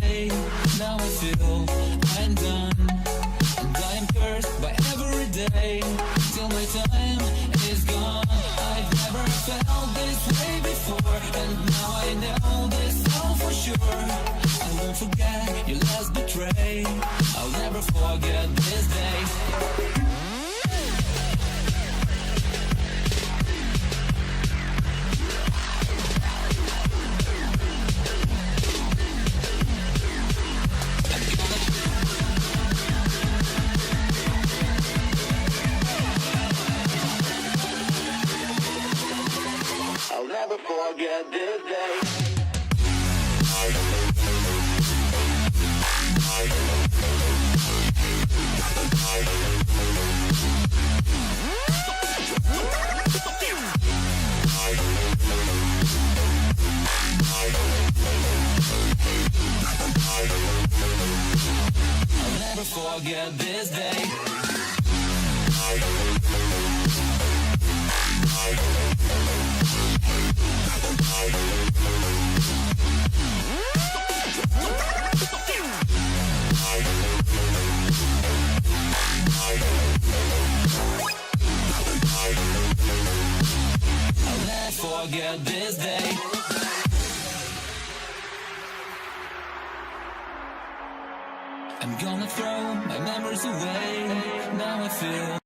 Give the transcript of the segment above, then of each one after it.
way. Now I feel I'm done, and I am cursed by every day till my time is gone. I've never felt this way before, and now I know this all for sure. I won't forget your last betray. I'll never forget this day. I'll never forget this day. I'll never forget this day. I'll never forget this day. I'm gonna throw my memories away. Now I feel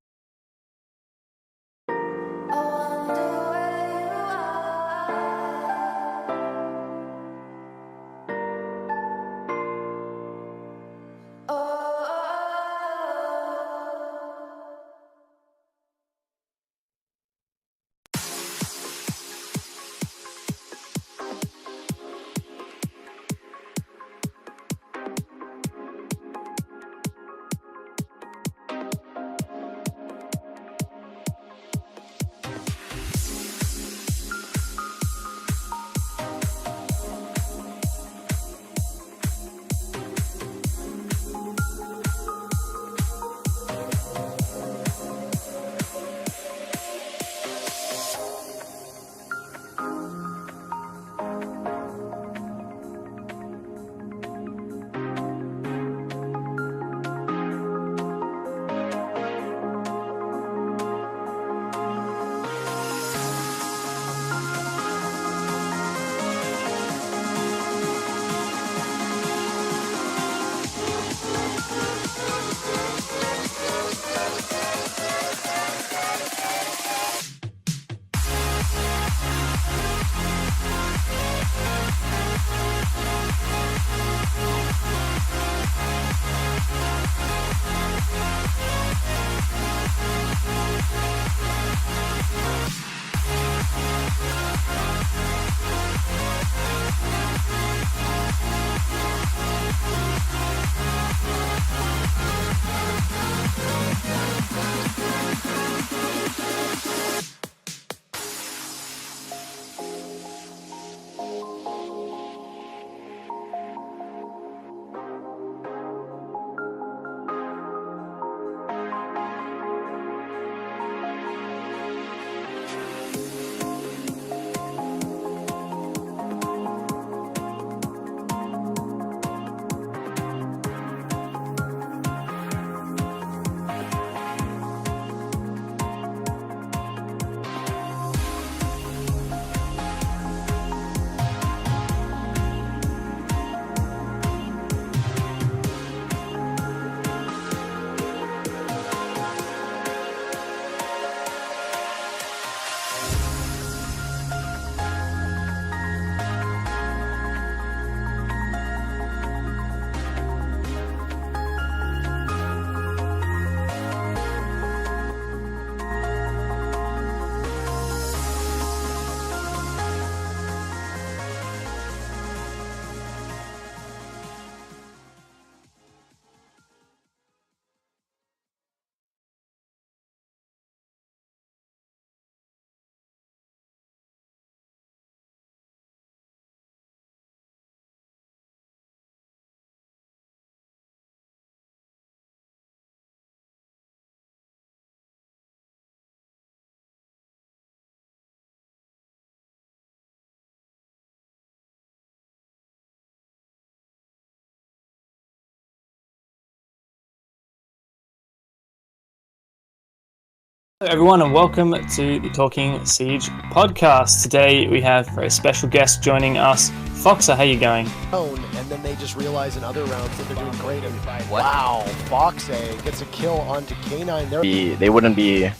Hello everyone and welcome to the Talking Siege podcast. Today we have a very special guest joining us. FoxA, how you going? And then they just realize in other rounds that they're doing great. And What? wow, FoxA gets a kill onto K9. They wouldn't be,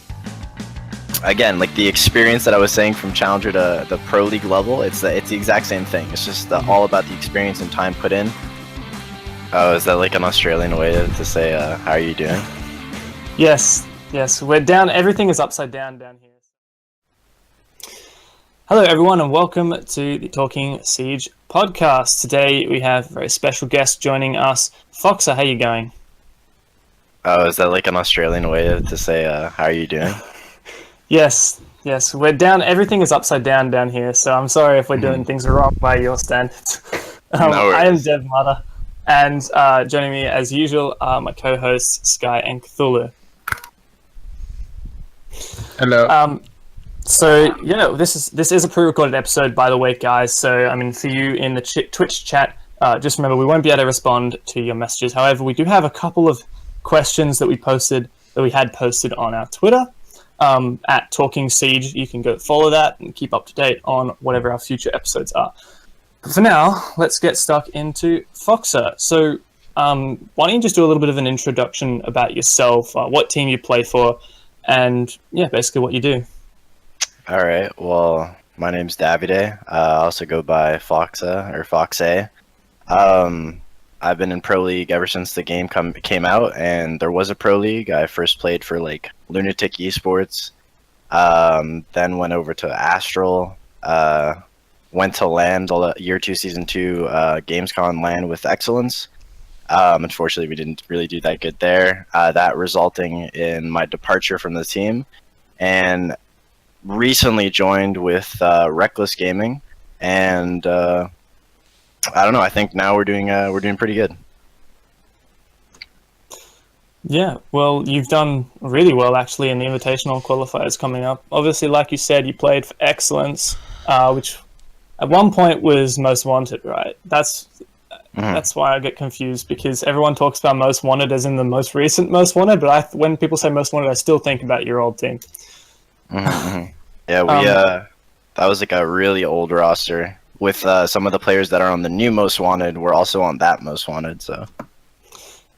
again, like the experience that I was saying from Challenger to the Pro League level, it's the exact same thing. It's just all about the experience and time put in. Oh, is that like an Australian way to say, how are you doing? Yes, we're down. Everything is upside down here. Hello everyone and welcome to the Talking Siege podcast. Today we have a very special guest joining us. FoxA, how you going? Oh, is that like an Australian way to say, how are you doing? Yes, we're down. Everything is upside down here, so I'm sorry if we're doing things wrong by your standards. No worries. I am Devmarta, and joining me as usual are my co-hosts Skye and Cthulhu. Hello. So yeah, this is a pre-recorded episode, by the way, guys. So I mean, for you in the Twitch chat, just remember we won't be able to respond to your messages. However, we do have a couple of questions that we had posted on our Twitter at Talking Siege. You can go follow that and keep up to date on whatever our future episodes are. But for now, let's get stuck into FoxA. So why don't you just do a little bit of an introduction about yourself, what team you play for, and yeah, basically what you do. All right. Well, my name's Davide. I also go by FoxA or FoxA. I've been in Pro League ever since the game came out, and there was a Pro League. I first played for like Lunatic Esports, then went over to Astral, went to LAN year 2 season 2 Gamescom LAN with Excellence. Unfortunately, we didn't really do that good there. That resulting in my departure from the team, and recently joined with Reckless Gaming, and I don't know. I think now we're doing pretty good. Yeah, well, you've done really well actually in the Invitational qualifiers coming up. Obviously, like you said, you played for Excellence, which at one point was Most Wanted, right? That's why I get confused, because everyone talks about Most Wanted as in the most recent Most Wanted, but when people say Most Wanted, I still think about your old team. Yeah, that was like a really old roster with some of the players that are on the new Most Wanted were also on that Most Wanted. So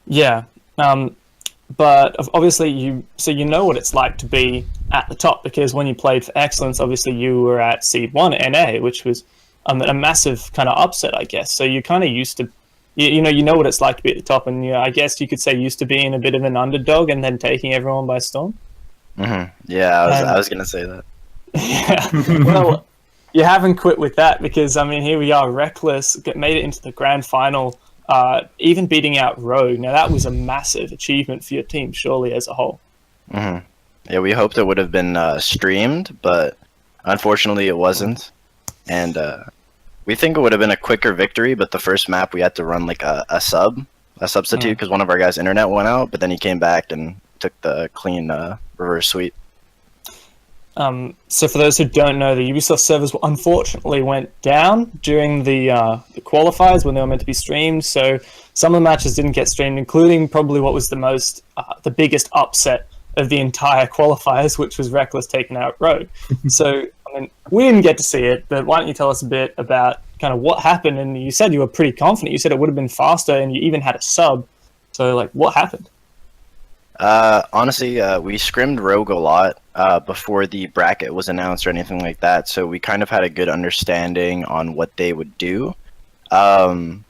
yeah, but obviously you know what it's like to be at the top, because when you played for Excellence, obviously you were at Seed 1 NA, which was a massive kind of upset, I guess. So you're kind of used to, you know what it's like to be at the top, and I guess you could say used to being a bit of an underdog and then taking everyone by storm. Yeah, I was gonna say that. Yeah, well, you haven't quit with that, because I mean, here we are, Reckless made it into the grand final, even beating out Rogue. Now that was a massive achievement for your team, surely, as a whole. Yeah, we hoped it would have been streamed, but unfortunately it wasn't, and we think it would have been a quicker victory. But the first map we had to run like a substitute, because one of our guys' internet went out, but then he came back and took the clean reverse sweep. So for those who don't know, the Ubisoft servers unfortunately went down during the qualifiers when they were meant to be streamed. So some of the matches didn't get streamed, including probably what was the biggest upset of the entire qualifiers, which was Reckless taking out Rogue. So I mean, we didn't get to see it, but why don't you tell us a bit about kind of what happened? And you said you were pretty confident. You said it would have been faster, and you even had a sub. So like, what happened? Honestly, we scrimmed Rogue a lot before the bracket was announced or anything like that, so we kind of had a good understanding on what they would do. And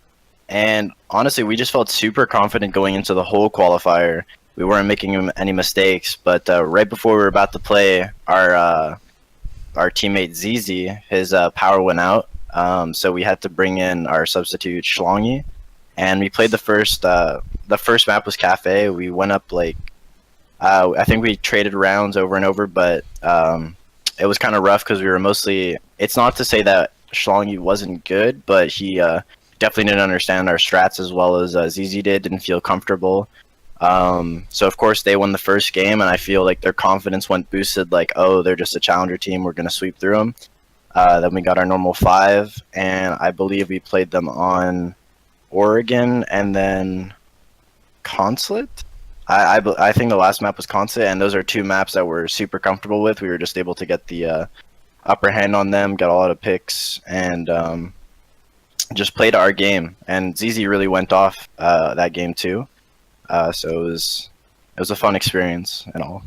honestly, we just felt super confident going into the whole qualifier. We weren't making any mistakes, but right before we were about to play, our teammate ZZ, his power went out, so we had to bring in our substitute Schlongy, and we played the first map was Cafe. We went up like I think we traded rounds over and over, but it was kind of rough because we were mostly. It's not to say that Schlongy wasn't good, but he definitely didn't understand our strats as well as ZZ did. Didn't feel comfortable. So of course they won the first game, and I feel like their confidence went boosted. Like, oh, they're just a challenger team. We're gonna sweep through them. Then we got our normal 5, and I believe we played them on Oregon and then Consulate. I think the last map was Constant, and those are two maps that we're super comfortable with. We were just able to get the upper hand on them, got a lot of picks, and just played our game. And ZZ really went off that game too. So it was a fun experience and all.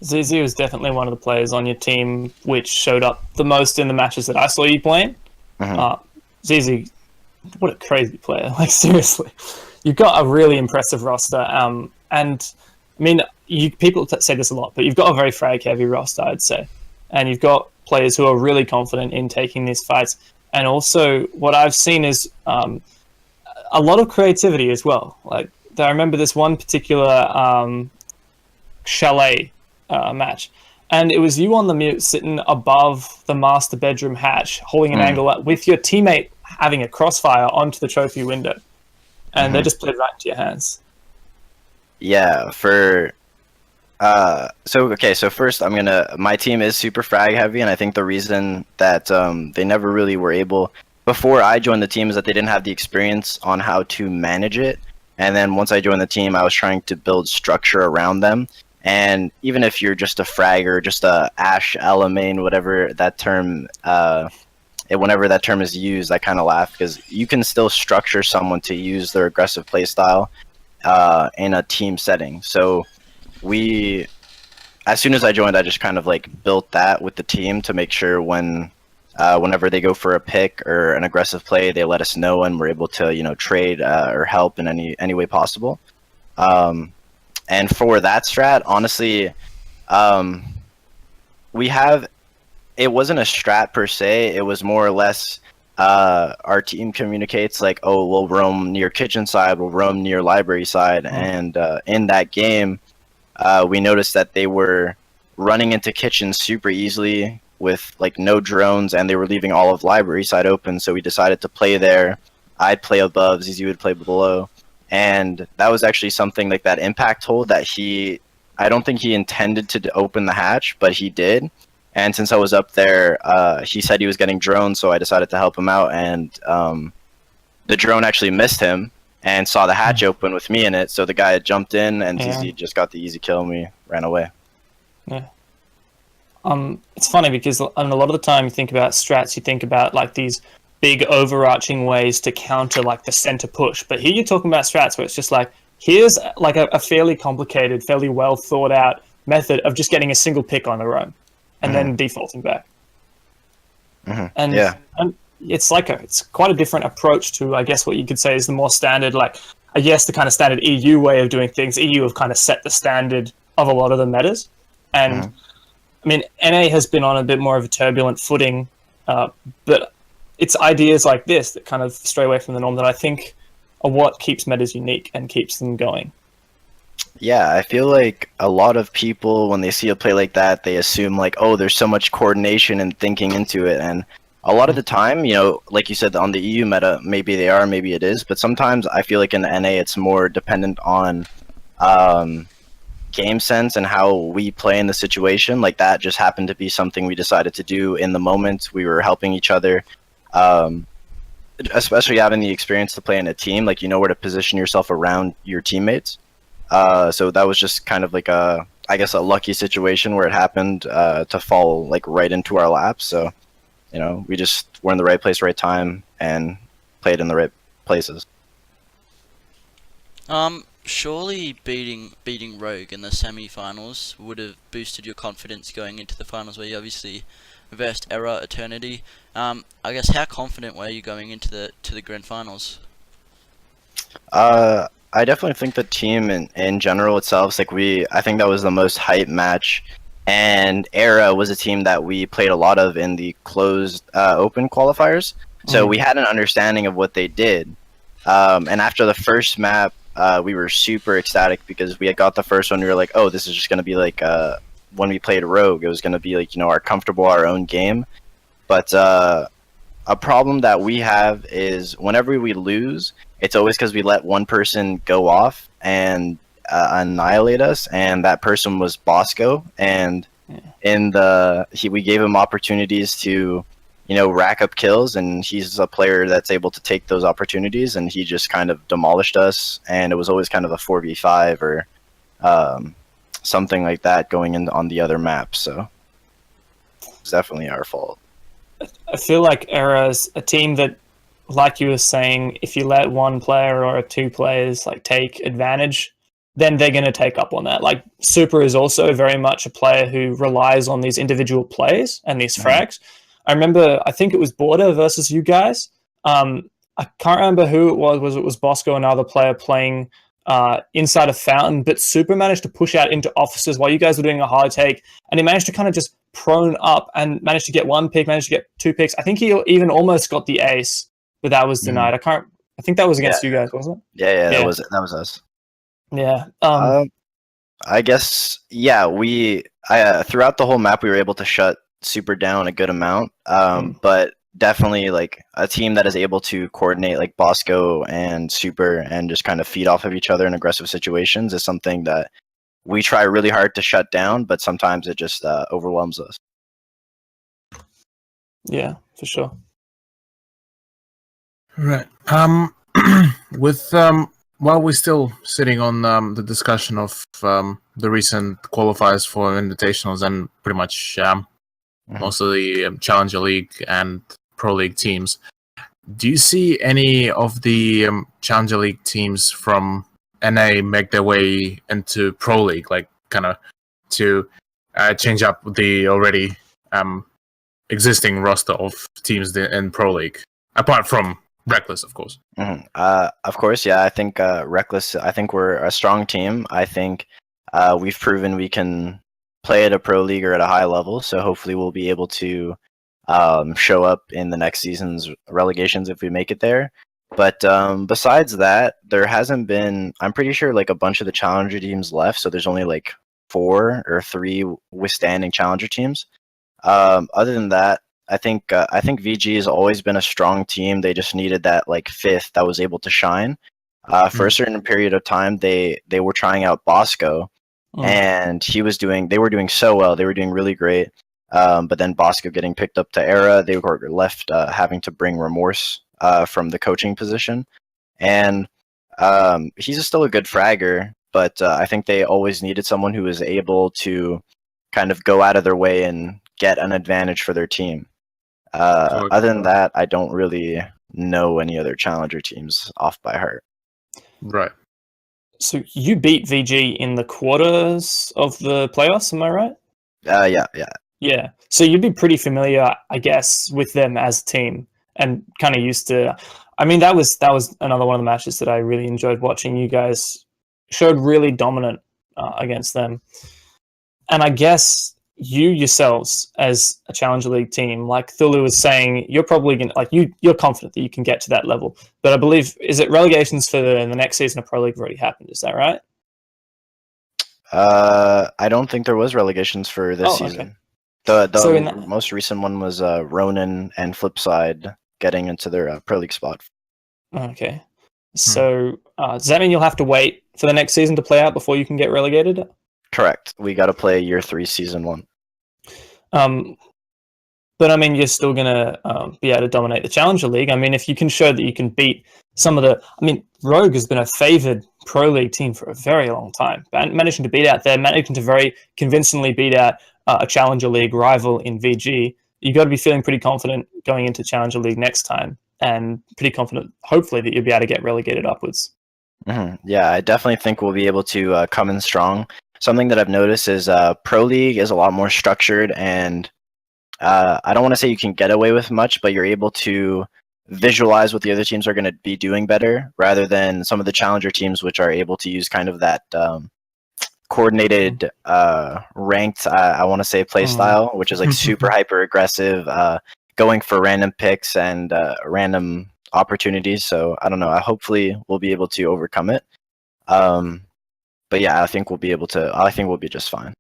ZZ was definitely one of the players on your team which showed up the most in the matches that I saw you playing. ZZ, what a crazy player! Like seriously, you've got a really impressive roster. And I mean, people say this a lot, but you've got a very frag-heavy roster, I'd say, and you've got players who are really confident in taking these fights. And also, what I've seen is a lot of creativity as well. Like I remember this one particular chalet match, and it was you on the mute sitting above the master bedroom hatch holding an angle up with your teammate having a crossfire onto the trophy window, and they just played right into your hands. Yeah, so first my team is super frag heavy, and I think the reason that they never really were able before I joined the team is that they didn't have the experience on how to manage it. And then once I joined the team, I was trying to build structure around them. And even if you're just a frag or just a Ash main, whatever that term, whenever that term is used, I kind of laugh because you can still structure someone to use their aggressive playstyle in a team setting. So as soon as I joined, I just kind of like built that with the team to make sure whenever they go for a pick or an aggressive play, they let us know and we're able to, trade or help in any way possible. And for that strat, honestly, it wasn't a strat per se. It was more or less our team communicates like, oh, we'll roam near kitchen side, we'll roam near library side. And in that game, we noticed that they were running into kitchen super easily with like no drones, and they were leaving all of library side open. So we decided to play there. I'd play above, ZZ would play below. And that was actually something like that impact hold that I don't think he intended to open the hatch, but he did. And since I was up there, he said he was getting drones, so I decided to help him out. And the drone actually missed him and saw the hatch open with me in it. So the guy had jumped in, and ZZ just got the easy kill and we ran away. Yeah. It's funny because a lot of the time you think about strats, you think about like these big overarching ways to counter like the center push, but here you're talking about strats where it's just like, here's like a fairly complicated, fairly well thought out method of just getting a single pick on the roam and then defaulting back. And it's quite a different approach to, I guess, what you could say is the more standard, like I guess the kind of standard EU way of doing things. EU have kind of set the standard of a lot of the metas, and I mean, NA has been on a bit more of a turbulent footing, but it's ideas like this that kind of stray away from the norm that I think are what keeps metas unique and keeps them going. Yeah, I feel like a lot of people, when they see a play like that, they assume like, oh, there's so much coordination and thinking into it. And a lot of the time, like you said, on the EU meta, maybe they are, maybe it is. But sometimes I feel like in NA, it's more dependent on game sense and how we play in the situation. Like that just happened to be something we decided to do in the moment. We were helping each other. Especially having the experience to play in a team, like where to position yourself around your teammates. So that was just kind of like a lucky situation where it happened to fall like right into our laps. So, we just were in the right place, right time, and played in the right places. Surely beating Rogue in the semi-finals would have boosted your confidence going into the finals, where you obviously reversed Error Eternity. I guess how confident were you going into the grand finals? I definitely think the team in general itself, I think that was the most hype match, and Era was a team that we played a lot of in the closed open qualifiers, so we had an understanding of what they did. And after the first map, we were super ecstatic because we had got the first one. We were like, oh, this is just going to be like when we played Rogue, it was going to be like, our own game. But a problem that we have is whenever we lose, it's always because we let one person go off and annihilate us, and that person was Bosco. And we gave him opportunities to, rack up kills, and he's a player that's able to take those opportunities, and he just kind of demolished us. And it was always kind of a 4v5 or something like that going in on the other maps. So it's definitely our fault. I feel like Era's a team that, like you were saying, if you let one player or two players like take advantage, then they're going to take up on that. Like Super is also very much a player who relies on these individual plays and these frags. I remember, I think it was Border versus you guys. I can't remember who it was. It was Bosco, another player playing inside a fountain, but Super managed to push out into offices while you guys were doing a hard take, and he managed to kind of just prone up and managed to get one pick, managed to get 2 picks. I think he even almost got the ace, but that was denied. I think that was against you guys, wasn't it? Yeah, that was us. Yeah. I guess throughout the whole map we were able to shut Super down a good amount. But definitely like a team that is able to coordinate like Bosco and Super and just kind of feed off of each other in aggressive situations is something that we try really hard to shut down, but sometimes it just overwhelms us. Yeah, for sure. Right. While we're still sitting on the discussion of the recent qualifiers for invitationals and pretty much most of the Challenger League and Pro League teams, do you see any of the Challenger League teams from NA make their way into Pro League, like kind of to change up the already existing roster of teams in Pro League, apart from Reckless, of course? Of course, yeah. I think Reckless, I think we're a strong team. I think we've proven we can play at a Pro League or at a high level, so hopefully we'll be able to show up in the next season's relegations if we make it there. But besides that, there hasn't been, I'm pretty sure, like a bunch of the Challenger teams left, so there's only like 4 or 3 withstanding Challenger teams. Other than that, I think VG has always been a strong team. They just needed that like 5th that was able to shine. For a certain period of time, they were trying out Bosco, and they were doing so well. They were doing really great. But then Bosco getting picked up to Era, they were left having to bring Remorse from the coaching position. And he's still a good fragger, but I think they always needed someone who was able to kind of go out of their way and get an advantage for their team. Other than that, I don't really know any other Challenger teams off by heart. Right. So you beat VG in the quarters of the playoffs, am I right? Yeah. Yeah. So you'd be pretty familiar, I guess, with them as a team and kind of used to. I mean, that was another one of the matches that I really enjoyed watching. You guys showed really dominant against them, and I guess you yourselves as a Challenger League team, like Cthulhu was saying, you're probably gonna you're confident that you can get to that level. But I believe, is it relegations for the next season of Pro League have already happened? Is that right? I don't think there was relegations for this season. Okay. The most recent one was Ronin and Flipside getting into their Pro League spot. Okay. So does that mean you'll have to wait for the next season to play out before you can get relegated? Correct. We got to play year 3, season 1. But I mean, you're still gonna be able to dominate the Challenger League. I mean, if you can show that you can beat some of the, I mean, Rogue has been a favored Pro League team for a very long time, managing to beat out there, managing to very convincingly beat out a Challenger League rival in VG. You got to be feeling pretty confident going into Challenger League next time, and pretty confident, hopefully, that you'll be able to get relegated upwards. Yeah, I definitely think we'll be able to come in strong. Something that I've noticed is Pro League is a lot more structured, and I don't want to say you can get away with much, but you're able to visualize what the other teams are going to be doing better, rather than some of the Challenger teams, which are able to use kind of that coordinated, ranked, I want to say, play style, which is like super hyper aggressive, going for random picks and random opportunities. So I don't know. Hopefully we'll be able to overcome it. But yeah, I think we'll be just fine.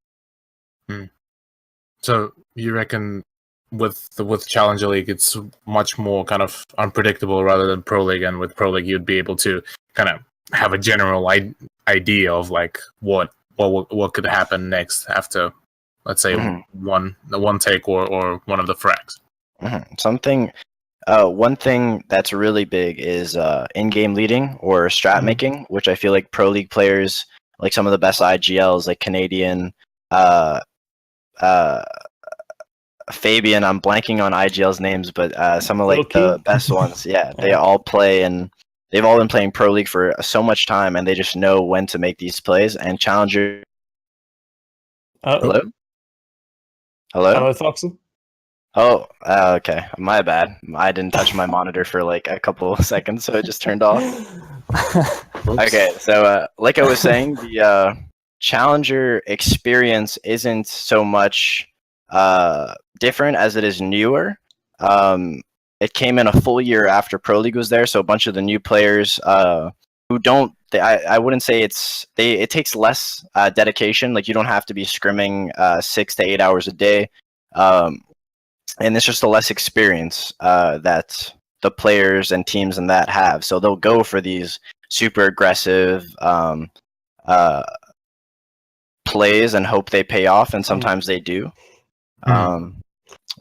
So you reckon with Challenger League, it's much more kind of unpredictable rather than Pro League, and with Pro League, you'd be able to kind of have a general idea of like what could happen next after, let's say, one take or one of the frags. One thing that's really big is in-game leading or strat making, which I feel like Pro League players like some of the best IGLs, like Canadian, uh, uh, Fabian. I'm blanking on IGL's names, but some of like the best ones. Yeah, they all play, and they've all been playing Pro League for so much time, and they just know when to make these plays. And Challenger. Hello. Hello, FoxA. Oh, okay. My bad. I didn't touch my monitor for like a couple of seconds, so it just turned off. Okay, so like I was saying, the Challenger experience isn't so much different as it is newer. It came in a full year after Pro League was there, so a bunch of the new players who don't. I wouldn't say it takes less dedication. Like you don't have to be scrimming 6 to 8 hours a day. And it's just a less experience that the players and teams and that have. So they'll go for these super aggressive plays and hope they pay off, and sometimes they do.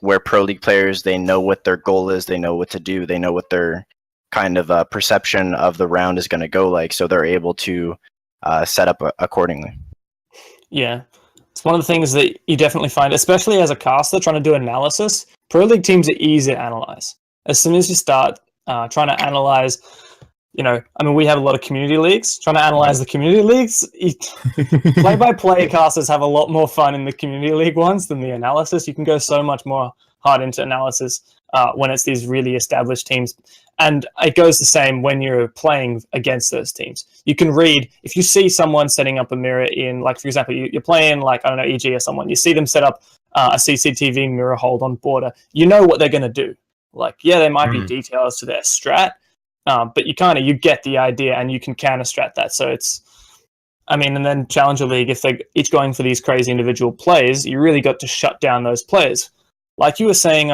Where Pro League players, they know what their goal is, they know what to do, they know what their kind of perception of the round is going to go like, so they're able to set up accordingly. Yeah. It's one of the things that you definitely find, especially as a caster trying to do analysis. Pro League teams are easy to analyze. As soon as you start trying to analyze, we have a lot of community leagues. Trying to analyze the community leagues, play-by-play casters have a lot more fun in the community league ones than the analysis. You can go so much more hard into analysis when it's these really established teams. And it goes the same when you're playing against those teams. You can read, if you see someone setting up a mirror in, like, for example, you're playing, like, I don't know, EG or someone, you see them set up a CCTV mirror hold on border, you know what they're going to do. Like, yeah, there might be details to their strat, but you get the idea and you can counter strat that. So and then Challenger League, if they're each going for these crazy individual plays, you really got to shut down those players. Like you were saying,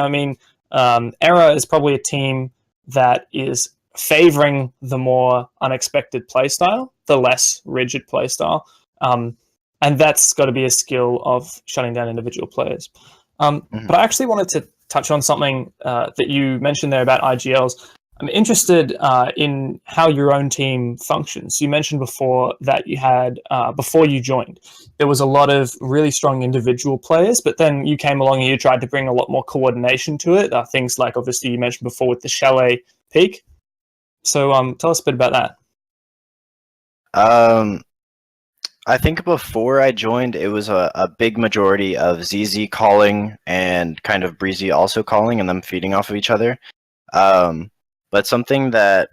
Era is probably a team that is favoring the more unexpected playstyle, the less rigid playstyle. And that's got to be a skill of shutting down individual players. But I actually wanted to touch on something that you mentioned there about IGLs. I'm interested in how your own team functions. You mentioned before that you had, before you joined, there was a lot of really strong individual players, but then you came along and you tried to bring a lot more coordination to it. Things like, obviously, you mentioned before with the Chalet Peak. So tell us a bit about that. I think before I joined, it was a big majority of ZZ calling and kind of Breezy also calling and them feeding off of each other. But something that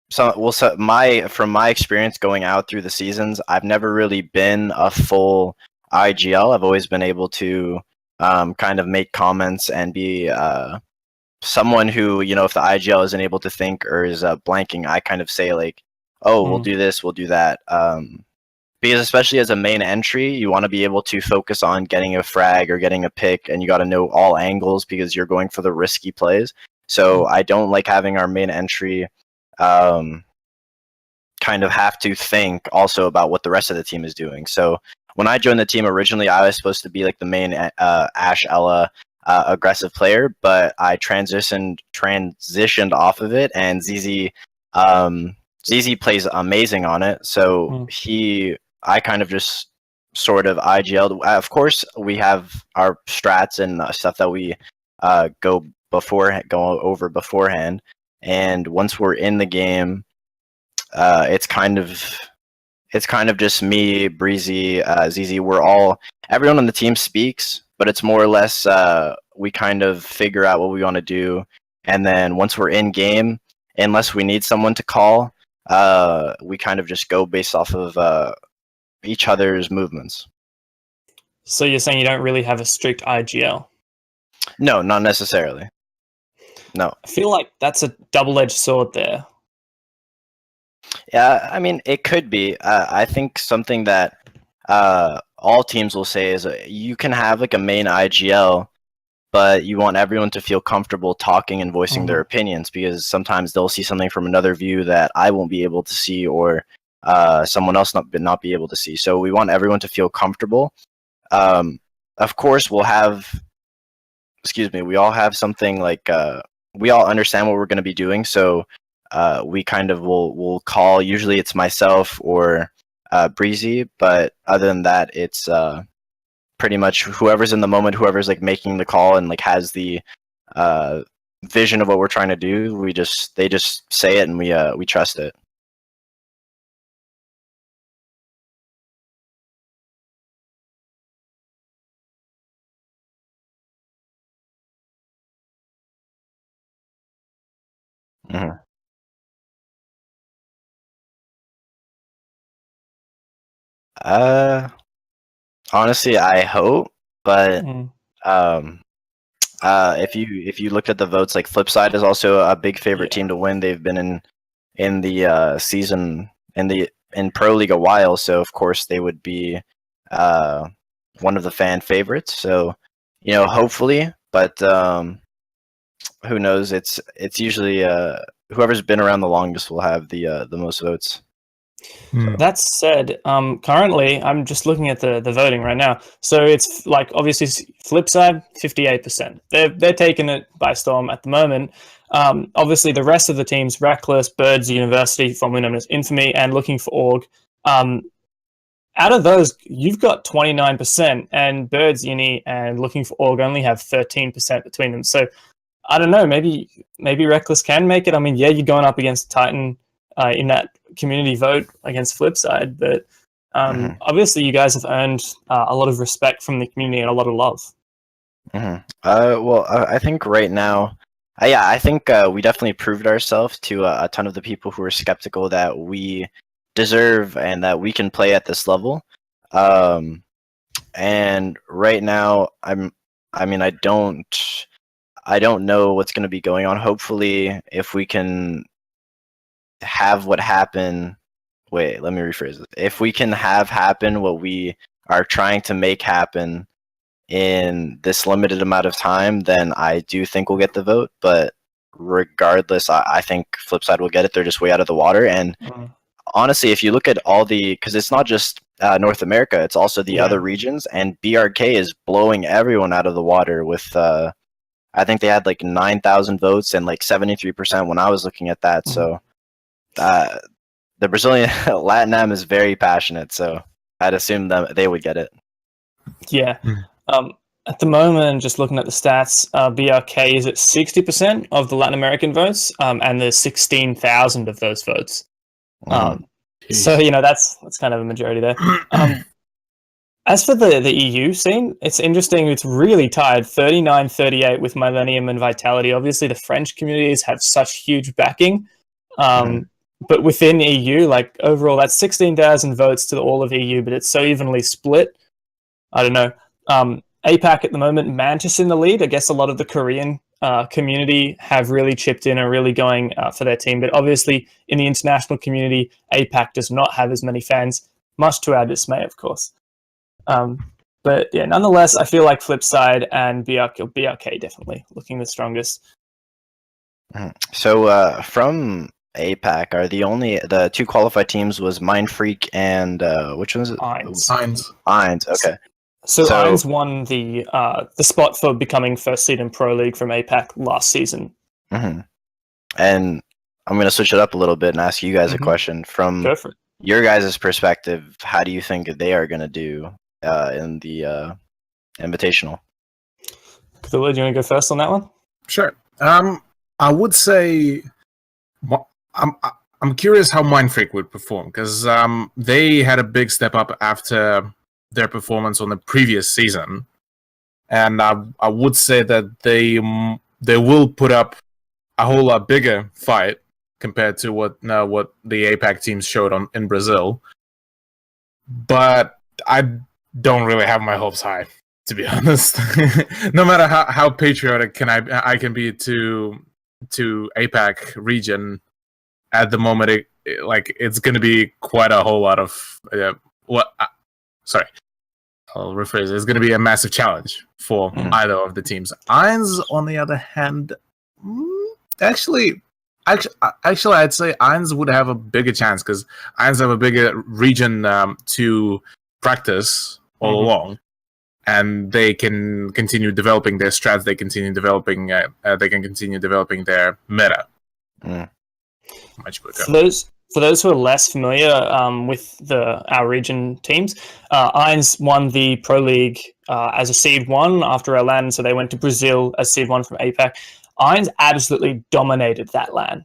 from my experience going out through the seasons, I've never really been a full IGL. I've always been able to kind of make comments and be someone who, if the IGL isn't able to think or is blanking, I kind of say like, oh, we'll do this, we'll do that. Because especially as a main entry, you want to be able to focus on getting a frag or getting a pick, and you got to know all angles because you're going for the risky plays. So I don't like having our main entry kind of have to think also about what the rest of the team is doing. So when I joined the team originally, I was supposed to be like the main Ash Ella aggressive player, but I transitioned off of it, and ZZ plays amazing on it. So I kind of just sort of IGL'd. Of course, we have our strats and stuff that we go over beforehand, and once we're in the game, it's kind of just me, Breezy, ZZ. Everyone on the team speaks, but it's more or less we kind of figure out what we want to do, and then once we're in game, unless we need someone to call, we kind of just go based off of each other's movements. So you're saying you don't really have a strict IGL? No, not necessarily. No. I feel like that's a double-edged sword there. Yeah, I mean, it could be. I think something that all teams will say is you can have like a main IGL, but you want everyone to feel comfortable talking and voicing their opinions, because sometimes they'll see something from another view that I won't be able to see, or someone else not be able to see. So we want everyone to feel comfortable. Of course, we all have something like we all understand what we're going to be doing. So we kind of will call. Usually it's myself or Breezy, but other than that, it's pretty much whoever's in the moment, whoever's like making the call and like has the vision of what we're trying to do. They just say it and we trust it. Mhm. Uh, Honestly, I hope, but Mm. if you looked at the votes, like Flipside is also a big favorite Yeah. team to win. They've been in the season in Pro League a while, so of course they would be one of the fan favorites. So hopefully, but who knows? It's usually whoever's been around the longest will have the most votes. That said, currently I'm just looking at the voting right now. So it's like obviously Flipside 58%. They're taking it by storm at the moment. Obviously the rest of the teams, Reckless, Birds University, formerly known as Infamy, and Looking for Org. Out of those, you've got 29%, and Birds Uni and Looking for Org only have 13% between them. So I don't know. Maybe Reckless can make it. I mean, yeah, you're going up against Titan in that community vote against Flipside, but obviously you guys have earned a lot of respect from the community and a lot of love. Well, I think right now, yeah, I think we definitely proved ourselves to a ton of the people who were skeptical that we deserve and that we can play at this level. And right now, I don't know what's going to be going on. Hopefully, if we can have what happen. Wait, let me rephrase it. If we can have happen what we are trying to make happen in this limited amount of time, then I do think we'll get the vote. But regardless, I think Flipside will get it. They're just way out of the water. And honestly, if you look at all because it's not just North America, it's also the other regions, and BRK is blowing everyone out of the water with I think they had like 9,000 votes and like 73% when I was looking at that. So the Brazilian LatAm is very passionate, so I'd assume they would get it. Yeah. At the moment, just looking at the stats, BRK is at 60% of the Latin American votes, and there's 16,000 of those votes. So that's kind of a majority there. As for the EU scene, it's interesting. It's really tied 39-38 with Millennium and Vitality. Obviously, the French communities have such huge backing. But within EU, like overall, that's 16,000 votes to all of EU, but it's so evenly split. I don't know. APAC at the moment, Mantis in the lead. I guess a lot of the Korean community have really chipped in and really going for their team. But obviously, in the international community, APAC does not have as many fans, much to our dismay, of course. But yeah, nonetheless, I feel like Flipside and BRK definitely looking the strongest. So from APAC, are the two qualified teams was Mind Freak and which one is it? ANZ. Okay. So ANZ won the spot for becoming first seed in Pro League from APAC last season. And I'm going to switch it up a little bit and ask you guys a question. From your guys' perspective, how do you think they are going to do in the Invitational? Cthulhu, do you want to go first on that one? Sure. I would say I'm curious how Mind Freak would perform, because they had a big step up after their performance on the previous season, and I would say that they will put up a whole lot bigger fight compared to what the APAC teams showed in Brazil. But I don't really have my hopes high, to be honest. No matter how patriotic I can be to APAC region, at the moment it's going to be quite a whole lot of sorry. I'll rephrase it. It's going to be a massive challenge for either of the teams. ANZ, on the other hand, actually, I'd say ANZ would have a bigger chance, because ANZ have a bigger region to practice all along, and they can continue developing their strats. They can continue developing their meta. much quicker. For those who are less familiar with our region teams, Irons won the Pro League as a seed 1 after our LAN, so they went to Brazil as seed 1 from APAC. Irons absolutely dominated that LAN.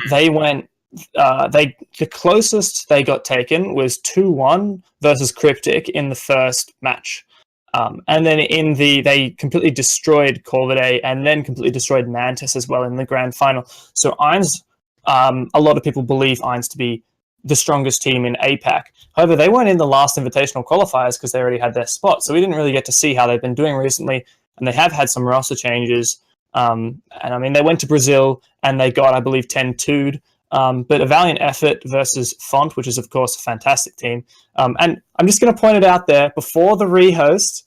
They went. The closest they got taken was 2-1 versus Cryptic in the first match. And then they completely destroyed Corvidae and then completely destroyed Mantis as well in the grand final. So Irons, a lot of people believe Irons to be the strongest team in APAC. However, they weren't in the last invitational qualifiers because they already had their spot. So we didn't really get to see how they've been doing recently. And they have had some roster changes. And I mean, they went to Brazil and they got, I believe, 10-2'd. But a valiant effort versus Font, which is, of course, a fantastic team. And I'm just going to point it out there, before the rehost,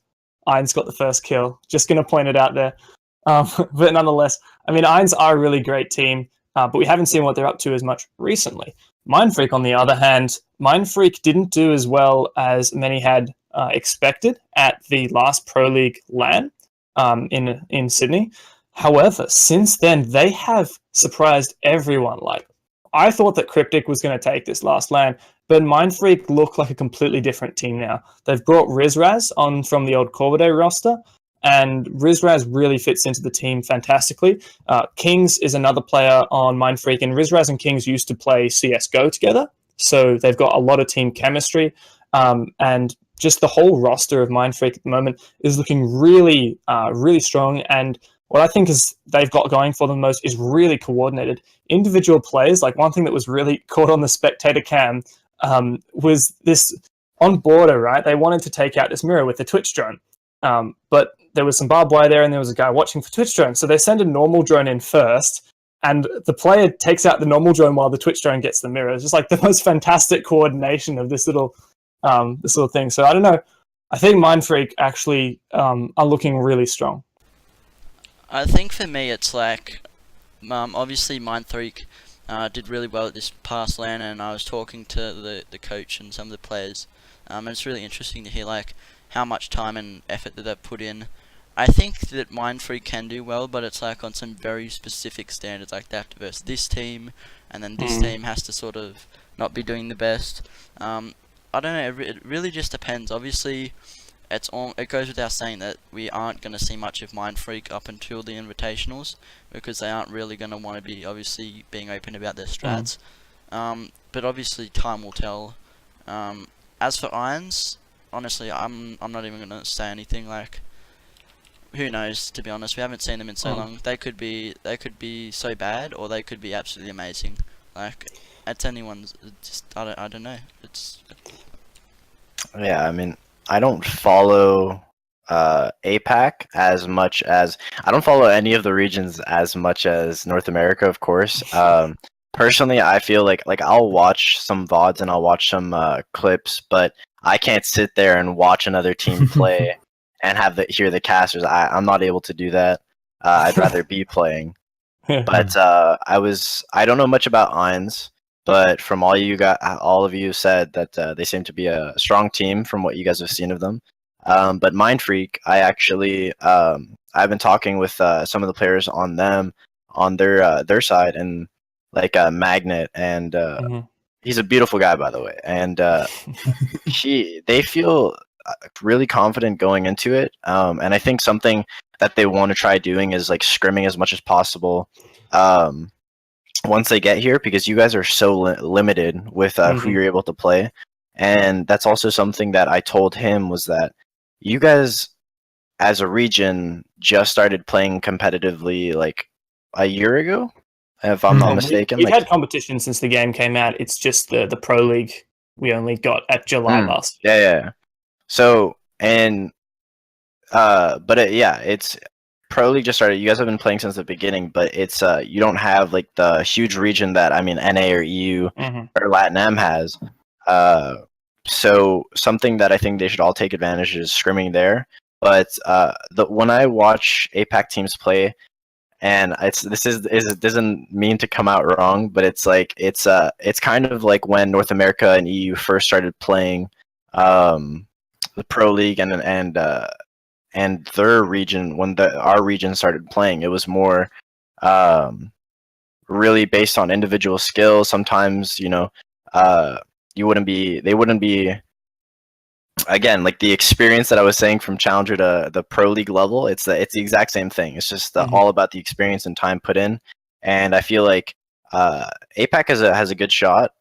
Irons got the first kill. Just going to point it out there. But nonetheless, I mean, Irons are a really great team, but we haven't seen what they're up to as much recently. Mindfreak, on the other hand, Mindfreak didn't do as well as many had expected at the last Pro League LAN in Sydney. However, since then, they have surprised everyone. Like, I thought that Cryptic was going to take this last LAN, but Mindfreak look like a completely different team now. They've brought Rizraz on from the old Corvidae roster, and Rizraz really fits into the team fantastically. Kings is another player on Mindfreak, and Rizraz and Kings used to play CSGO together, so they've got a lot of team chemistry, and just the whole roster of Mindfreak at the moment is looking really, really strong, and what I think is they've got going for them most is really coordinated. Individual plays, like one thing that was really caught on the spectator cam was this on border, right? They wanted to take out this mirror with the Twitch drone. But there was some barbed wire there and there was a guy watching for Twitch drone. So they send a normal drone in first and the player takes out the normal drone while the Twitch drone gets the mirror. It's just like the most fantastic coordination of this little thing. So I don't know. I think Mindfreak actually are looking really strong. I think for me it's like, obviously Mindfreak did really well at this past LAN, and I was talking to the coach and some of the players, and it's really interesting to hear like how much time and effort that they've put in. I think that Mindfreak can do well, but it's like on some very specific standards, like they have to verse this team, and then this team has to sort of not be doing the best. I don't know, it really just depends. Obviously, it goes without saying that we aren't going to see much of Mindfreak up until the Invitationals, because they aren't really going to want to be obviously being open about their strats. But obviously time will tell. As for Irons, honestly, I'm not even going to say anything. Like, who knows? To be honest, we haven't seen them in so long. They could be so bad, or they could be absolutely amazing. Like, it's anyone's. Just I don't know. Yeah, I mean, I don't follow APAC as much as I don't follow any of the regions as much as North America, of course. Personally, I feel like I'll watch some VODs and I'll watch some clips, but I can't sit there and watch another team play and hear the casters. I'm not able to do that. I'd rather be playing. But I don't know much about Irons. But from all of you said that they seem to be a strong team from what you guys have seen of them. But Mindfreak, I actually I've been talking with some of the players on their side, and like Magnet, and he's a beautiful guy, by the way, and they feel really confident going into it, and I think something that they want to try doing is like scrimming as much as possible. Once they get here, because you guys are so limited with who you're able to play, and that's also something that I told him, was that you guys as a region just started playing competitively like a year ago, if I'm not mistaken. We've had competition since the game came out. It's just the Pro League we only got at July last. Yeah. So, and it's Pro League just started. You guys have been playing since the beginning, but it's you don't have like the huge region that NA or EU or LATAM has. So something that I think they should all take advantage of is scrimming there. But when I watch APAC teams play, and it doesn't mean to come out wrong, but it's kind of like when North America and EU first started playing the Pro League and their region, when our region started playing, it was more really based on individual skill. Sometimes, they wouldn't be, again, like the experience that I was saying from Challenger to the Pro League level, it's the exact same thing. It's just all about the experience and time put in. And I feel like APAC has a good shot.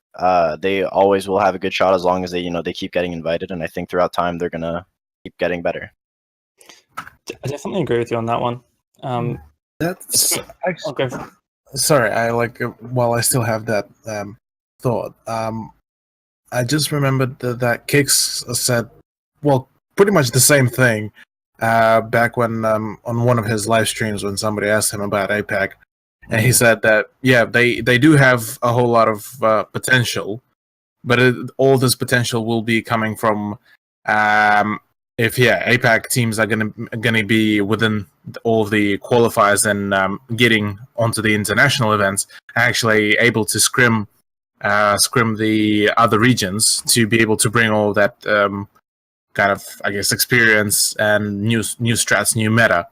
They always will have a good shot as long as they keep getting invited. And I think throughout time they're gonna keep getting better. I definitely agree with you on that one. That's I'll go for sorry. While I still have that thought. I just remembered that Kix said, well, pretty much the same thing back when on one of his live streams when somebody asked him about APAC, and he said that they do have a whole lot of potential, but all this potential will be coming from if APAC teams are gonna be within all of the qualifiers and getting onto the international events, actually able to scrim the other regions to be able to bring all that kind of, I guess, experience and new strats, new meta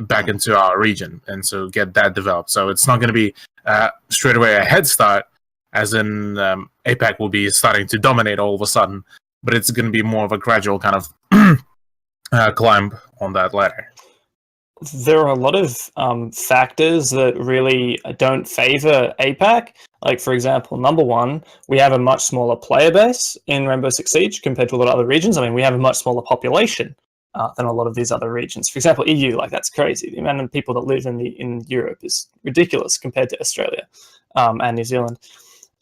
back into our region, and so get that developed. So it's not going to be straight away a head start, as in APAC will be starting to dominate all of a sudden, but it's going to be more of a gradual kind of climb on that ladder. There are a lot of factors that really don't favor APAC. Like, for example, number one, we have a much smaller player base in Rainbow Six Siege compared to a lot of other regions. I mean, we have a much smaller population than a lot of these other regions. For example, EU, like, that's crazy. The amount of people that live in Europe is ridiculous compared to Australia and New Zealand.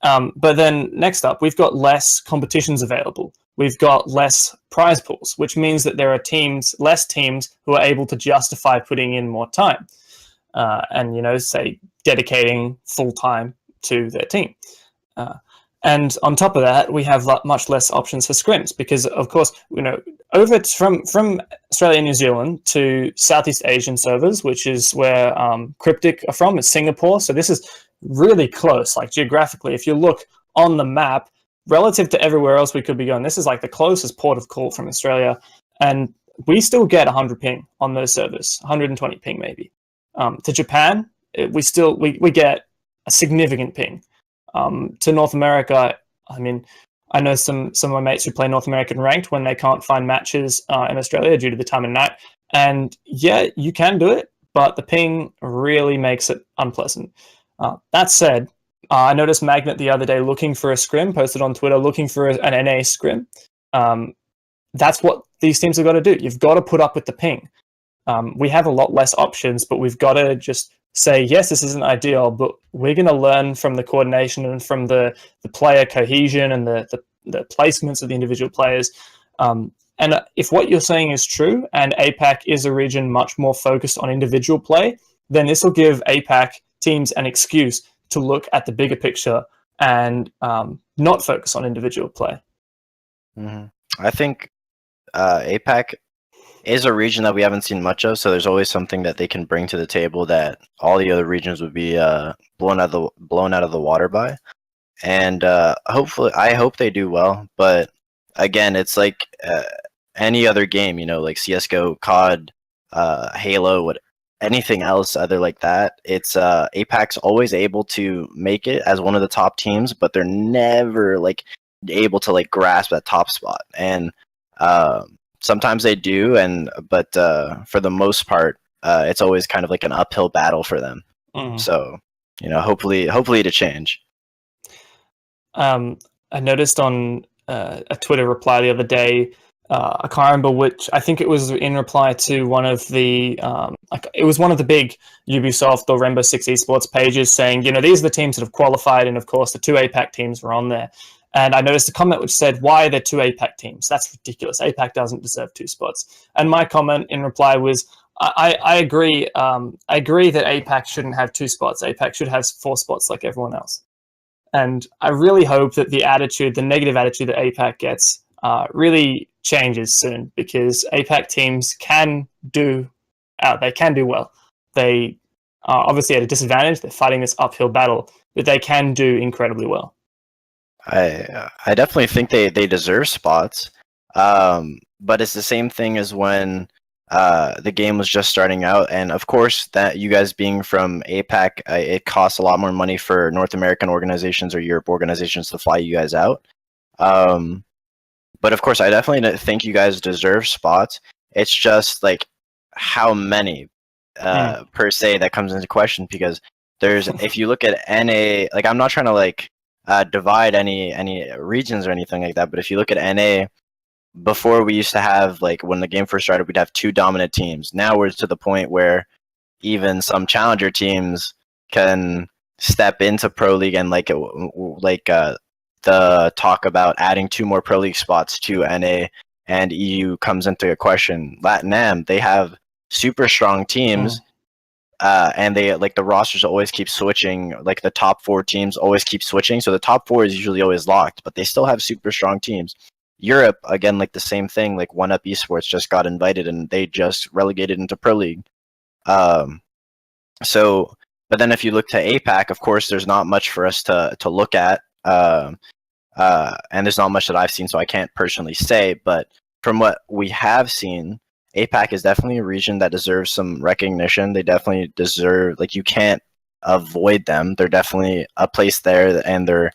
But then next up, we've got less competitions available. We've got less prize pools, which means that there are less teams who are able to justify putting in more time and, say, dedicating full time to their team. And on top of that, we have much less options for scrims because, of course, over from Australia and New Zealand to Southeast Asian servers, which is where Cryptic are from, it's Singapore. So this is really close, like geographically. If you look on the map, relative to everywhere else we could be going, this is like the closest port of call from Australia. And we still get 100 ping on those servers, 120 ping maybe. To Japan, we get a significant ping. To North America, I mean, I know some of my mates who play North American ranked when they can't find matches in Australia due to the time of night. And yeah, you can do it, but the ping really makes it unpleasant. That said, I noticed Magnet the other day looking for a scrim, posted on Twitter looking for an NA scrim. That's what these teams have got to do. You've got to put up with the ping. We have a lot less options, but we've got to just say, yes, this isn't ideal, but we're going to learn from the coordination and from the player cohesion and the placements of the individual players. And if what you're saying is true, and APAC is a region much more focused on individual play, then this will give APAC teams an excuse to look at the bigger picture and not focus on individual play. Mm-hmm. I think APAC is a region that we haven't seen much of, so there's always something that they can bring to the table that all the other regions would be blown out of the water by. And hopefully, I hope they do well. But again, it's like any other game, like CS:GO, COD, Halo, anything else other like that. It's APAC's always able to make it as one of the top teams, but they're never able to grasp that top spot. And sometimes they do, but for the most part, it's always kind of like an uphill battle for them. Mm. So, hopefully to change. I noticed on a Twitter reply the other day, I can't remember which. I think it was in reply to one of the, it was one of the big Ubisoft or Rainbow Six Esports pages saying, these are the teams that have qualified, and of course the two APAC teams were on there. And I noticed a comment which said, why are there two APAC teams? That's ridiculous. APAC doesn't deserve 2 spots. And my comment in reply was, I agree. I agree that APAC shouldn't have 2 spots. APAC should have 4 spots like everyone else. And I really hope that the negative attitude that APAC gets really changes soon, because APAC teams can do well. They are obviously at a disadvantage. They're fighting this uphill battle, but they can do incredibly well. I definitely think they deserve spots, but it's the same thing as when the game was just starting out, and of course, that you guys being from APAC, it costs a lot more money for North American organizations or Europe organizations to fly you guys out. But of course, I definitely think you guys deserve spots. It's just like how many per se that comes into question, because there's if you look at NA, like I'm not trying to like divide any regions or anything like that, but if you look at NA, before we used to have, like when the game first started, we'd have 2 dominant teams. Now we're to the point where even some challenger teams can step into Pro League, and the talk about adding 2 more Pro League spots to NA and EU comes into question. LatAm, they have super strong teams, and they like the rosters always keep switching. Like the top 4 teams always keep switching, so the top 4 is usually always locked, but they still have super strong teams. Europe, again, like the same thing, like One Up Esports just got invited and they just relegated into Pro League. But then if you look to APAC, of course, there's not much for us to look at. And there's not much that I've seen, so I can't personally say. But from what we have seen, APAC is definitely a region that deserves some recognition. They definitely deserve, like, you can't avoid them. They're definitely a place there, and they're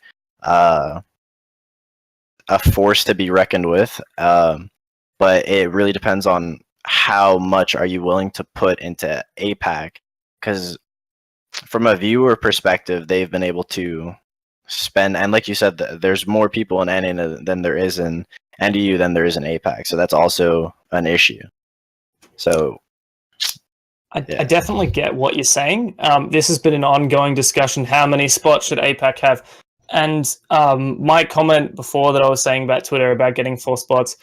a force to be reckoned with, but it really depends on how much are you willing to put into APAC, because from a viewer perspective, they've been able to spend, and like you said, there's more people in NA than there is in NDU than there is in APAC, so that's also an issue. So I definitely get what you're saying. This has been an ongoing discussion. How many spots should APAC have? And my comment before that I was saying about Twitter about getting 4 spots,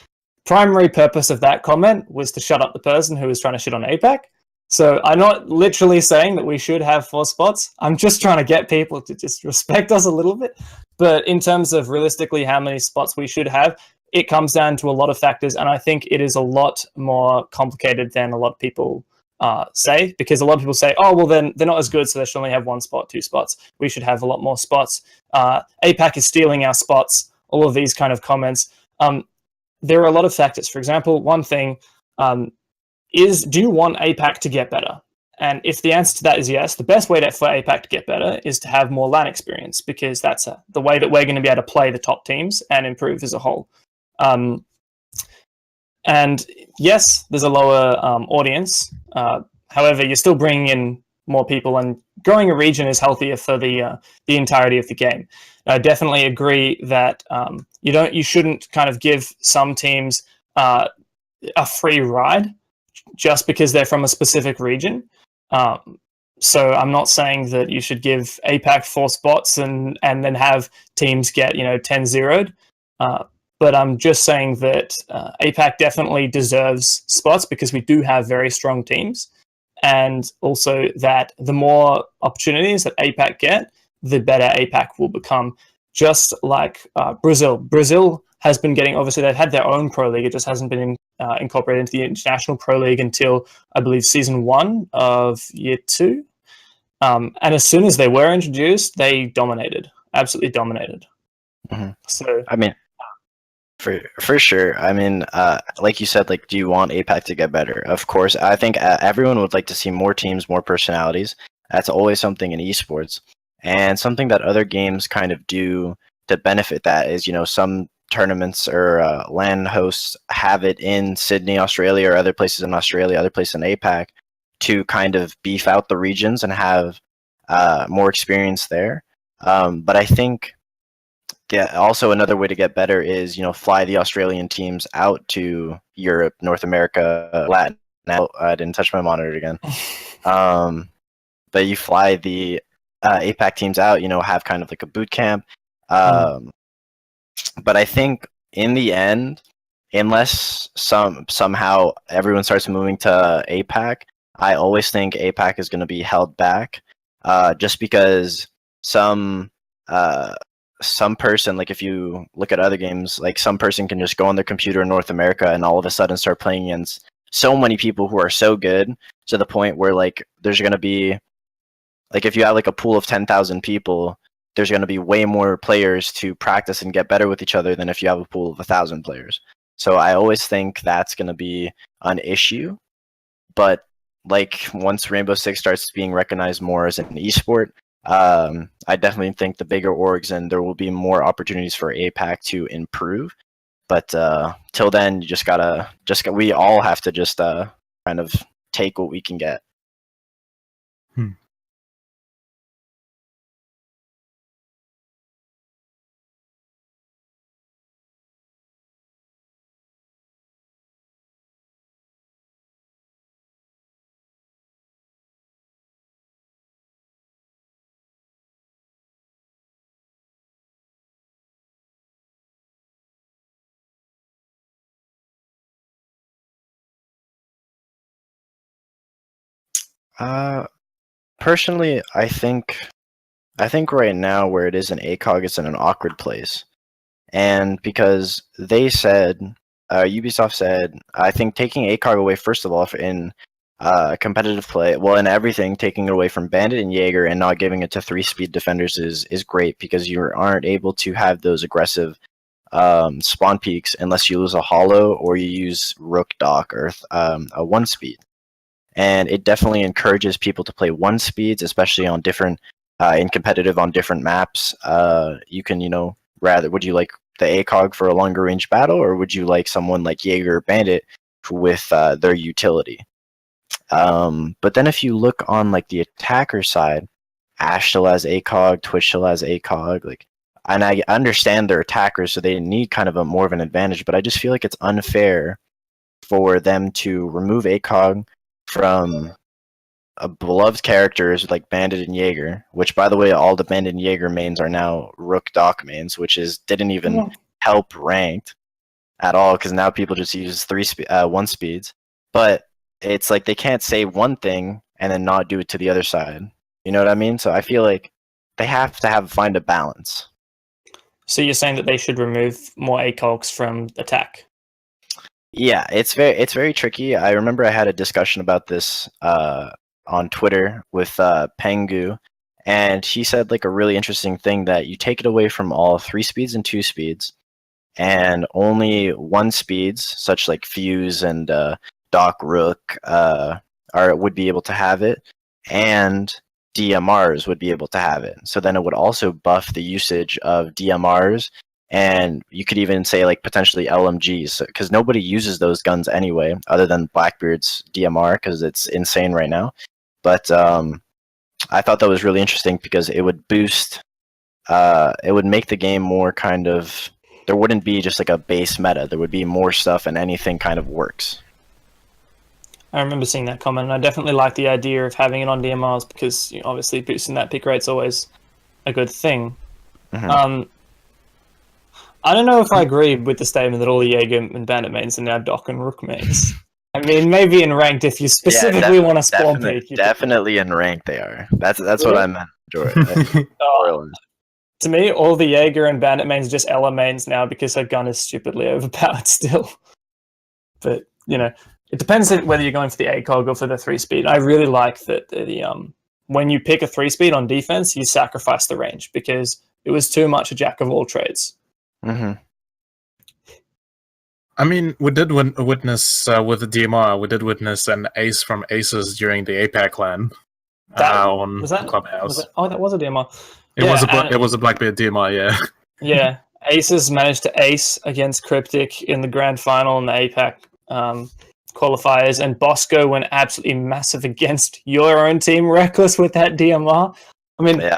primary purpose of that comment was to shut up the person who was trying to shit on APAC. So I'm not literally saying that we should have 4 spots. I'm just trying to get people to just respect us a little bit. But in terms of realistically how many spots we should have, it comes down to a lot of factors. And I think it is a lot more complicated than a lot of people say, because a lot of people say, oh, well, then they're not as good, so they should only have 1 spot, 2 spots. We should have a lot more spots. APAC is stealing our spots, all of these kind of comments. There are a lot of factors. For example, one thing is, do you want APAC to get better? And if the answer to that is yes, the best way for APAC to get better is to have more LAN experience, because that's the way that we're going to be able to play the top teams and improve as a whole. And yes, there's a lower audience. However, you're still bringing in more people, and growing a region is healthier for the entirety of the game. I definitely agree that you shouldn't kind of give some teams a free ride just because they're from a specific region. So I'm not saying that you should give APAC 4 spots and then have teams get 10-0'd. But I'm just saying that APAC definitely deserves spots because we do have very strong teams. And also that the more opportunities that APAC get, the better APAC will become. Just like Brazil. Brazil has been getting, obviously they've had their own Pro League, it just hasn't been incorporated into the International Pro League until, I believe, Season 1 of Year 2. And as soon as they were introduced, they dominated. Absolutely dominated. Mm-hmm. So, I mean, for sure. I mean, like you said, like, do you want APAC to get better? Of course. I think everyone would like to see more teams, more personalities. That's always something in esports. And something that other games kind of do to benefit that is, some tournaments or LAN hosts have it in Sydney, Australia, or other places in Australia, other places in APAC, to kind of beef out the regions and have more experience there. But I think also another way to get better is, fly the Australian teams out to Europe, North America, Latin. Now I didn't touch my monitor again. But you fly the APAC teams out, have kind of like a boot camp. But I think in the end, unless somehow everyone starts moving to APAC, I always think APAC is going to be held back, just because some person, like if you look at other games, like some person can just go on their computer in North America and all of a sudden start playing against so many people who are so good, to the point where like there's going to be, like if you have like a pool of 10,000 people, there's going to be way more players to practice and get better with each other than if you have a pool of 1,000 players. So I always think that's going to be an issue. but like once Rainbow Six starts being recognized more as an esport, I definitely think the bigger orgs and there will be more opportunities for APAC to improve. But till then, you we all have to just kind of take what we can get. Personally, I think right now where it is in ACOG, it's in an awkward place, and because they said, Ubisoft said, I think taking ACOG away first of all in competitive play, well, in everything, taking it away from Bandit and Jaeger and not giving it to 3-speed defenders is great because you aren't able to have those aggressive spawn peaks unless you lose a hollow or you use Rook Dock or a 1-speed. And it definitely encourages people to play 1-speeds, especially on different in competitive on different maps. You can, would you like the ACOG for a longer range battle, or would you like someone like Jaeger or Bandit with their utility? But then if you look on like the attacker side, Ash still has ACOG, Twitch still has ACOG, and I understand they're attackers, so they need kind of more of an advantage. But I just feel like it's unfair for them to remove ACOG from beloved characters like Bandit and Jaeger, which, by the way, all the Bandit and Jaeger mains are now Rook Dock mains, which didn't even help ranked at all because now people just use 1-speeds. But it's like they can't say one thing and then not do it to the other side. You know what I mean? So I feel like they have to find a balance. So you're saying that they should remove more ACOGs from attack? Yeah, it's very tricky. I remember I had a discussion about this on Twitter with Pengu, and he said like a really interesting thing that you take it away from all 3-speeds and 2-speeds, and only 1-speeds, such like Fuse and Doc Rook, would be able to have it, and DMRs would be able to have it. So then it would also buff the usage of DMRs. And you could even say like potentially LMGs, because nobody uses those guns anyway, other than Blackbeard's DMR, because it's insane right now. But I thought that was really interesting because it would boost, it would make the game more kind of, there wouldn't be just like a base meta. There would be more stuff and anything kind of works. I remember seeing that comment, and I definitely like the idea of having it on DMRs because obviously boosting that pick rate's always a good thing. Mm-hmm. I don't know if I agree with the statement that all the Jaeger and Bandit mains are now Doc and Rook mains. I mean, maybe in ranked if you specifically want to spawn pick. Definitely in ranked they are. That's what I meant, Jordan. To me, all the Jaeger and Bandit mains are just Ella mains now because her gun is stupidly overpowered still. But, it depends on whether you're going for the ACOG or for the 3-speed. I really like that when you pick a 3-speed on defense, you sacrifice the range because it was too much a jack of all trades. Mm-hmm. I mean, we did witness with the DMR. We did witness an ace from Aces during the APAC LAN on Clubhouse. That was a DMR. It was a Blackbeard DMR, yeah. Yeah, Aces managed to ace against Cryptic in the grand final in the APAC qualifiers, and Bosco went absolutely massive against your own team, Reckless, with that DMR. I mean, yeah.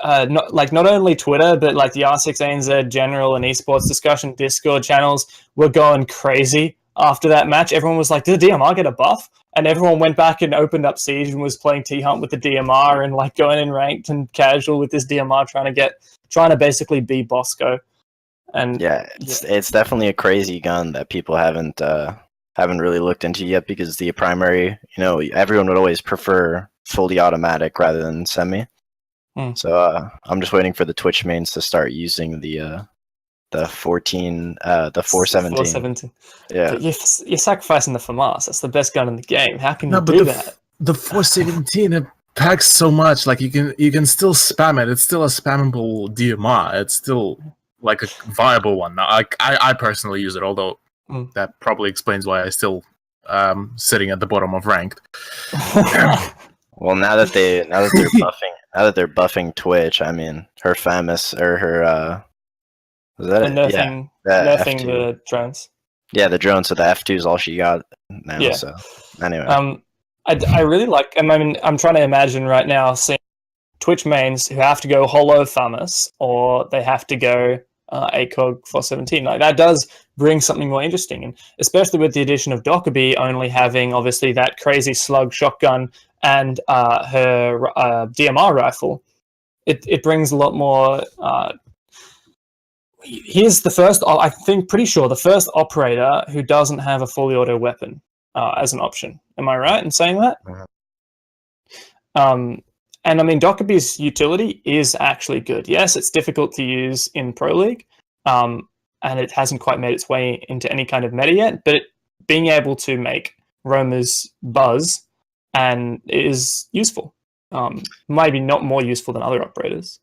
Not only Twitter, but like the R6ANZ general and esports discussion Discord channels were going crazy after that match. Everyone was like, did the DMR get a buff? And everyone went back and opened up Siege and was playing T-Hunt with the DMR and like going in ranked and casual with this DMR trying to basically be Bosco. And it's definitely a crazy gun that people haven't really looked into yet because the primary, everyone would always prefer fully automatic rather than semi. So I'm just waiting for the Twitch mains to start using the 417. 417. Yeah, you're sacrificing the FAMAS. That's the best gun in the game. How can you do that? The 417 it packs so much. Like you can still spam it. It's still a spammable DMR. It's still like a viable one. Now, I personally use it, although that probably explains why I still sitting at the bottom of ranked. Well, now that they're buffing Twitch, I mean, her famous or her was that And it? Yeah, nerfing, the nerfing F2. the drones. Yeah, the drone. So the F2 is all she got now. Yeah. So anyway, I really like. I mean, I'm trying to imagine right now seeing Twitch mains who have to go Holo Famus or they have to go ACOG 417. Like that does bring something more interesting, and especially with the addition of Dockerby only having obviously that crazy slug shotgun and her DMR rifle, it brings a lot more. Here's the first, I think, pretty sure the first operator who doesn't have a fully auto weapon as an option. Am I right in saying that? Mhm. And I mean, Dockerby's utility is actually good. Yes, it's difficult to use in Pro League, and it hasn't quite made its way into any kind of meta yet, but being able to make roamers buzz and is useful. Maybe not more useful than other operators.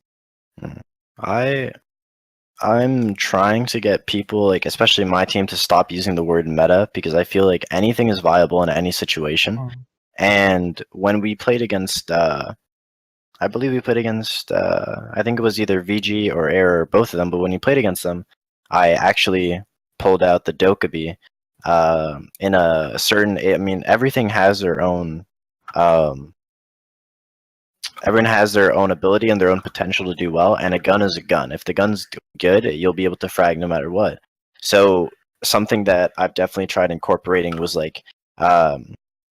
I'm trying to get people, like especially my team, to stop using the word meta because I feel like anything is viable in any situation. And when we played against, I believe we played against, I think it was either VG or Air or both of them. But when we played against them, I actually pulled out the Dokkaebi in a certain. I mean, everything has their own. Everyone has their own ability and their own potential to do well, and a gun is a gun. If the gun's good, you'll be able to frag no matter what. So something that I've definitely tried incorporating was like,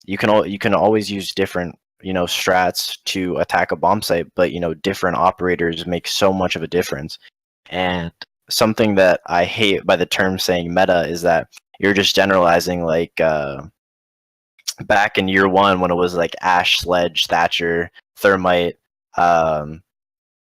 you can always use different strats to attack a bomb site, but different operators make so much of a difference. And something that I hate by the term saying meta is that you're just generalizing like back in year one when it was like Ash, Sledge, Thatcher, Thermite,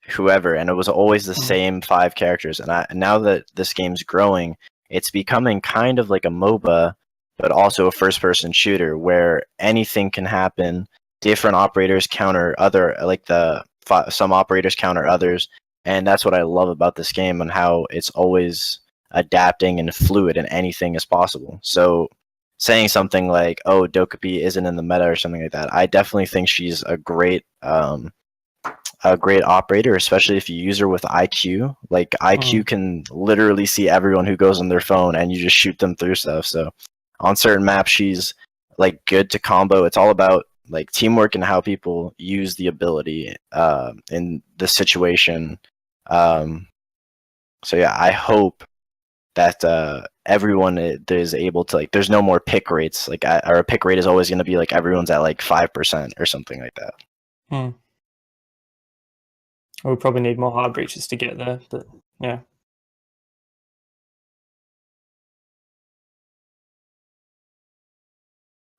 whoever, and it was always the same 5 characters. And now that this game's growing, it's becoming kind of like a MOBA, but also a first-person shooter where anything can happen. Different operators counter some operators counter others, and that's what I love about this game and how it's always adapting and fluid, and anything is possible. So saying something like, "Oh, Dokkaebi isn't in the meta" or something like that, I definitely think she's a great operator, especially if you use her with IQ. Like IQ can literally see everyone who goes on their phone, and you just shoot them through stuff. So on certain maps, she's like good to combo. It's all about like teamwork and how people use the ability in the situation. So yeah, I hope that everyone is able to, like, there's no more pick rates, like or a pick rate is always going to be like everyone's at like 5% or something like that. We'll probably need more hard breaches to get there, but yeah.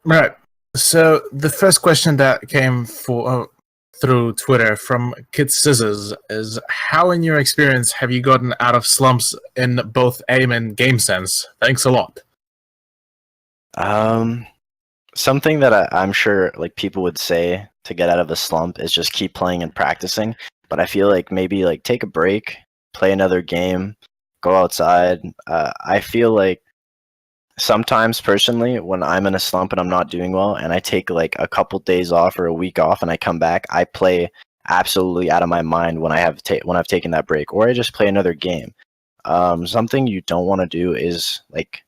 Right. So the first question that came through Twitter from Kid Scissors is, how in your experience have you gotten out of slumps in both aim and game sense? Thanks a lot. Something that I'm sure like people would say to get out of a slump is just keep playing and practicing. But I feel like maybe like take a break, play another game, go outside. I feel like sometimes personally when I'm in a slump and I'm not doing well and I take like a couple days off or a week off and I come back, I play absolutely out of my mind when I've taken that break, or I just play another game. Something you don't want to do is like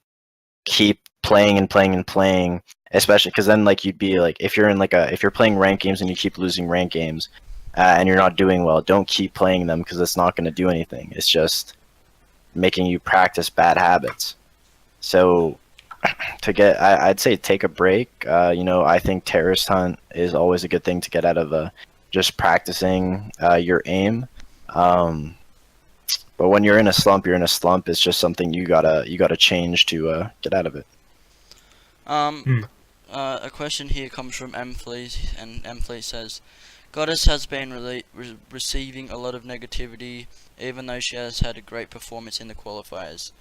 keep playing and playing and playing, especially because then like you'd be like, if you're playing ranked games and you keep losing ranked games and you're not doing well, don't keep playing them because it's not going to do anything. It's just making you practice bad habits. So I'd say take a break. I think terrorist hunt is always a good thing to get out of just practicing your aim. But when you're in a slump, you're in a slump. It's just something you gotta change to get out of it. A question here comes from M-Fleet, and M-Fleet says, Goddess has been receiving a lot of negativity, even though she has had a great performance in the qualifiers.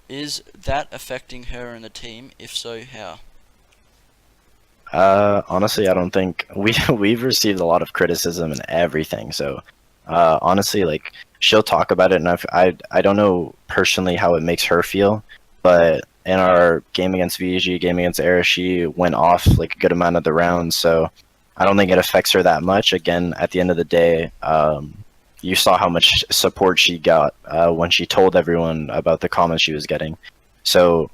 Is that affecting her and the team? If so, how? Honestly, I don't think we've received a lot of criticism and everything. So, honestly, like she'll talk about it, and I don't know personally how it makes her feel, but in our game against VG, game against Era, she went off like a good amount of the rounds. So I don't think it affects her that much. Again, at the end of the day, you saw how much support she got when she told everyone about the comments she was getting. So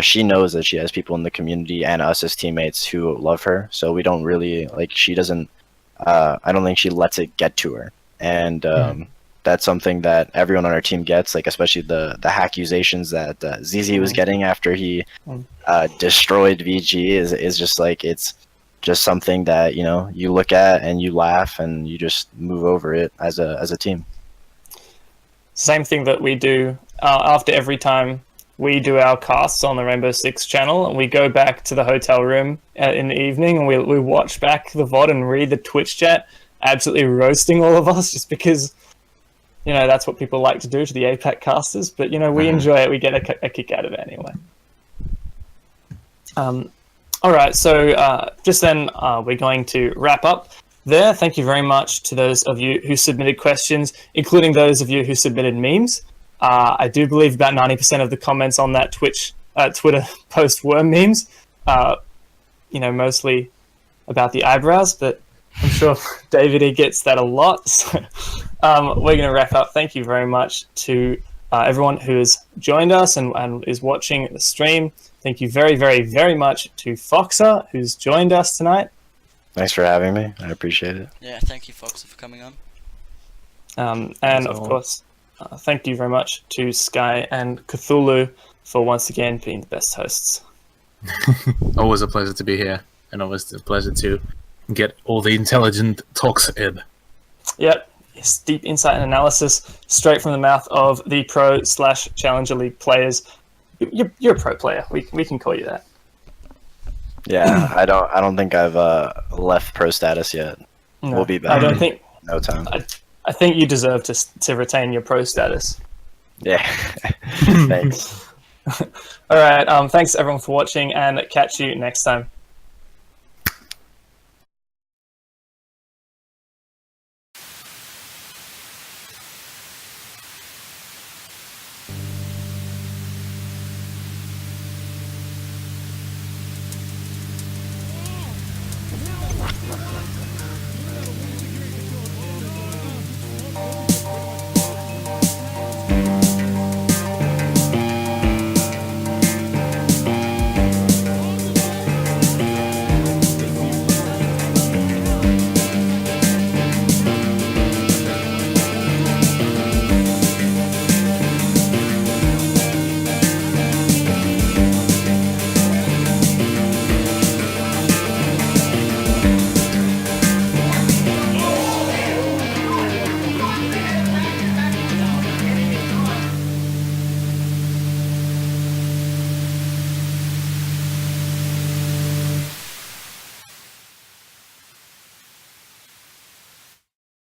she knows that she has people in the community and us as teammates who love her. So we don't really like. She doesn't. I don't think she lets it get to her, and that's something that everyone on our team gets. Like especially the accusations that ZZ was getting after he destroyed VG is just like it's just something that you look at and you laugh and you just move over it as a team. Same thing that we do after every time we do our casts on the Rainbow Six channel, and we go back to the hotel room in the evening and we watch back the VOD and read the Twitch chat, absolutely roasting all of us just because, that's what people like to do to the APAC casters. But, we enjoy it. We get a kick out of it anyway. All right, so just then we're going to wrap up there. Thank you very much to those of you who submitted questions, including those of you who submitted memes. I do believe about 90% of the comments on that Twitter post were memes, mostly about the eyebrows, but I'm sure David, he gets that a lot. So we're going to wrap up. Thank you very much to everyone who has joined us and is watching the stream. Thank you very, very, very much to FoxA, who's joined us tonight. Thanks for having me. I appreciate it. Yeah, thank you, FoxA, for coming on. And of course, thank you very much to Skye and Cthulhu for once again being the best hosts. Always a pleasure to be here, and always a pleasure to get all the intelligent talks in. Yep, yes, deep insight and analysis straight from the mouth of the pro/Challenger League players. You're a pro player. We can call you that. Yeah, I don't think I've left pro status yet. No, We'll be back. I don't think. No time. I think you deserve to retain your pro status. Yeah. Thanks. All right. Thanks everyone for watching, and catch you next time.